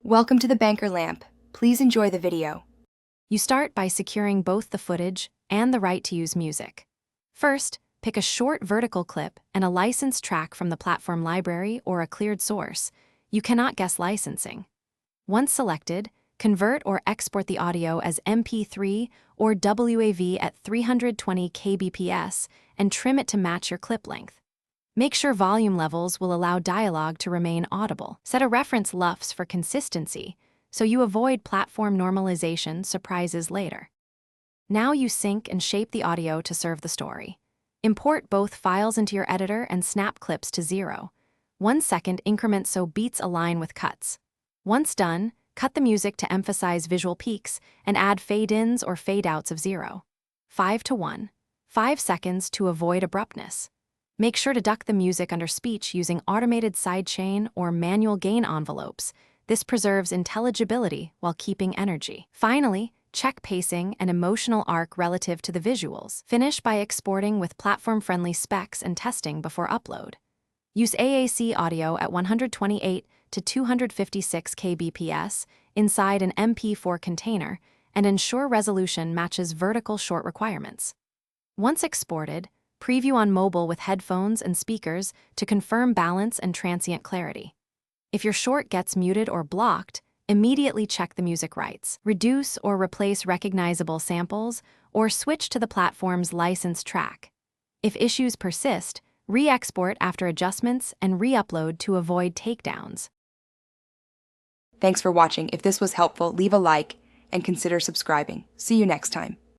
Welcome to the Banker Lamp. Please enjoy the video. You start by securing both the footage and the right to use music. First, pick a short vertical clip and a licensed track from the platform library or a cleared source. You cannot guess licensing. Once selected, convert or export the audio as MP3 or WAV at 320 kbps and trim it to match your clip length. Make sure volume levels will allow dialogue to remain audible. Set a reference LUFS for consistency, so you avoid platform normalization surprises later. Now you sync and shape the audio to serve the story. Import both files into your editor and snap clips to 0. 1 second increment so beats align with cuts. Once done, cut the music to emphasize visual peaks and add fade-ins or fade-outs of 0. 5:1. 5 seconds to avoid abruptness. Make sure to duck the music under speech using automated sidechain or manual gain envelopes. This preserves intelligibility while keeping energy. Finally, check pacing and emotional arc relative to the visuals. Finish by exporting with platform-friendly specs and testing before upload. Use AAC audio at 128 to 256 kbps inside an MP4 container and ensure resolution matches vertical short requirements. Once exported, preview on mobile with headphones and speakers to confirm balance and transient clarity. If your short gets muted or blocked, immediately check the music rights. Reduce or replace recognizable samples, or switch to the platform's licensed track. If issues persist, re-export after adjustments and re-upload to avoid takedowns. Thanks for watching. If this was helpful, leave a like and consider subscribing. See you next time.